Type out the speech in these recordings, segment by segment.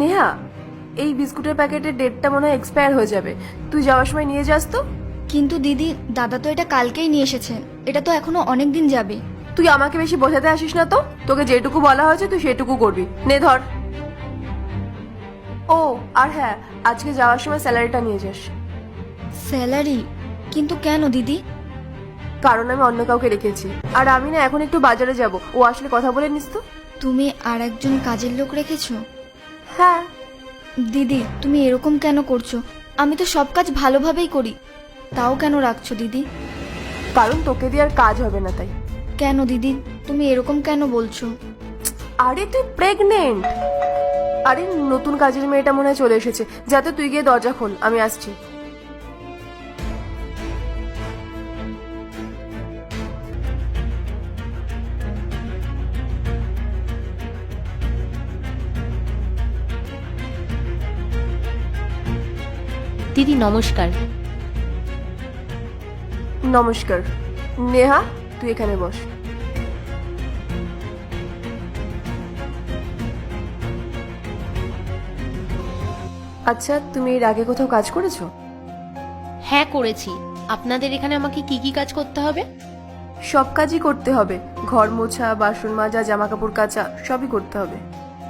নেহা, এই বিস্কুটের প্যাকেটের ডেটটা মনে হয় এক্সপায়ার হয়ে যাবে, তুই যাওয়ার সময় নিয়ে যাস তো। কিন্তু দিদি, দাদা তো এটা কালকেই নিয়ে এসেছে, এটা তো এখনো অনেক দিন যাবে। তুই আমাকে বেশি বোঝাতে আসিস না তো, তোকে যেটুকু বলা হয়েছে তুই সেটুকু করবি। নে ধর। ও আর হ্যাঁ, আজকে যাওয়ার সময় স্যালারিটা নিয়ে যাস। স্যালারি? কিন্তু কেন দিদি? কারণ আমি অন্য কাউকে রেখেছি, আর আমি না এখন একটু বাজারে যাব, ও আসলে কথা বলে নিস তো। তুমি আর একজন কাজের লোক রেখেছো? হ্যাঁ। দিদি, তুমি এরকম কেন করছো? আমি তো সব কাজ ভালোভাবেই করি, তাও কেন রাখছো দিদি? কারণ তোকে দিয়ে আর কাজ হবে না তাই। কেন দিদি, তুমি এরকম কেন বলছো? আরে তুই প্রেগনেন্ট। আরে নতুন কাজের মেয়েটা মনে হয় চলে এসেছে, যাতে তুই গিয়ে দরজা খোল, আমি আসছি। দিদি নমস্কার। নমস্কার। নেহা, তুই এখানে বস। আচ্ছা, তুমি এর আগে কোথাও কাজ করেছো? হ্যাঁ করেছি। আপনাদের এখানে আমাকে কি কি কাজ করতে হবে? সব কাজই করতে হবে, ঘর মোছা, বাসন মাজা, জামা কাপড় কাচা, সবই করতে হবে।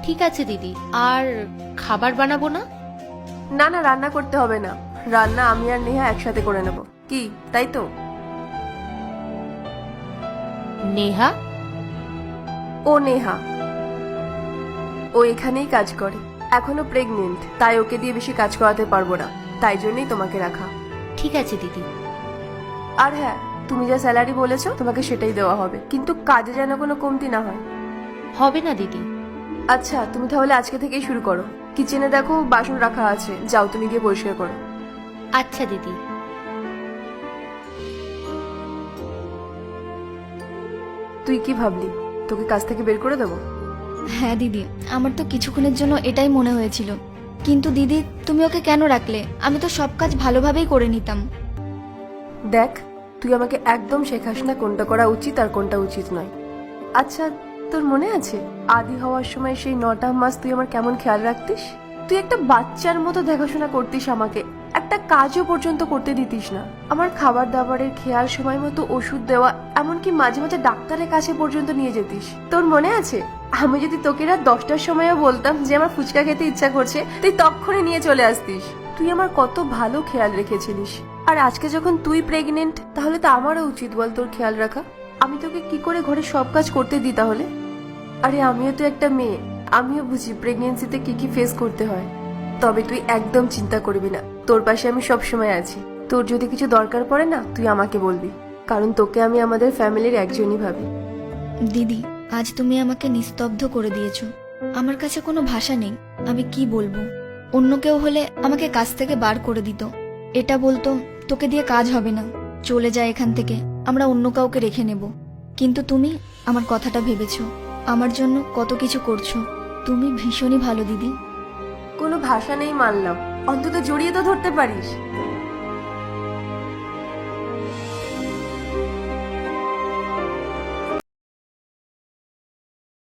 ঠিক আছে দিদি। আর খাবার বানাবো না? না না, রান্না করতে হবে না, রান্না আমি আর নেহা একসাথে করে নেব। কি, তাই তো? নেহা? ও নেহা, ও এখানেই কাজ করে, এখনো প্রেগনেন্ট, তাই ওকে দিয়ে বেশি কাজ করাতে পারবো না, তাই জন্যই তোমাকে রাখা। ঠিক আছে দিদি। আর হ্যাঁ, তুমি যা স্যালারি বলেছো তোমাকে সেটাই দেওয়া হবে, কিন্তু কাজে যেন কোনো কমতি না হয়। হবে না দিদি। আচ্ছা, তুমি তাহলে আজকে থেকেই শুরু করো। কিচেনে দেখো বাসন রাখা আছে, যাও তুমি গিয়ে পরিষ্কার করো। আচ্ছা দিদি। তুই কি ভাবলি, তোকে কাজ থেকে বের করে দেবো? হ্যাঁ দিদি, আমার তো কিছুক্ষণের জন্য এটাই মনে হয়েছিল, কিন্তু দিদি তুমি ওকে কেন রাখলে? আমি তো সব কাজ ভালোভাবেই করে নিতাম। দেখ, তুই আমাকে একদম শেখাস না কোনটা করা উচিত আর কোনটা উচিত নয়। আচ্ছা, তোর মনে আছে আদি হওয়ার সময় সেই 9টা মাস তুই আমার কেমন খেয়াল রাখতিস? তুই একটা বাচ্চার মতো দেখাশোনা করতিস আমাকে, একটা কাজও পর্যন্ত করতে দিতিস না। আমার খাবার দাবারের খেয়াল, সময় মতো ওষুধ দেওয়া, এমনকি মাঝে মাঝে ডাক্তারের কাছে পর্যন্ত নিয়ে যেতিস। তোর মনে আছে আমি যদি তোকে রাত 10টার সময়ও বলতাম যে আমার ফুচকা খেতে ইচ্ছা করছে, তুই তক্ষুনি নিয়ে চলে আসতিস। তুই আমার কত ভালো খেয়াল রেখেছিলিস। আর আজকে যখন তুই প্রেগনেন্ট, তাহলে তো আমারও উচিত বল তোর খেয়াল রাখা। আমি তোকে কি করে ঘরে সব কাজ করতে দিই তাহলে? আরে আমিও তো একটা মেয়ে, আমিও বুঝি প্রেগনেন্সিতে কি কি ফেস করতে হয়। তবে তুই একদম চিন্তা করবি না, তোর পাশে আমি সব সময় আছি। তোর যদি কিছু দরকার পড়ে না, তুই আমাকে বলবি, কারণ তোকে আমি আমাদের ফ্যামিলির একজনই ভাবি। দিদি, আজ তুমি আমাকে নিস্তব্ধ করে দিয়েছো। আমার কাছে কোনো ভাষা নেই, আমি কি বলবো। অন্য কেউ হলে আমাকে কাজ থেকে বার করে দিত, এটা বলতো তোকে দিয়ে কাজ হবে না, চলে যায় এখান থেকে, আমরা অন্য কাউকে রেখে নেব। কিন্তু তুমি আমার কথাটা ভেবেছো, আমার জন্য কত কিছু করছো। তুমি ভীষণই ভালো দিদি। কোনো ভাষা নেই মানলাম, অন্তত জড়িয়ে তো ধরতে পারিস।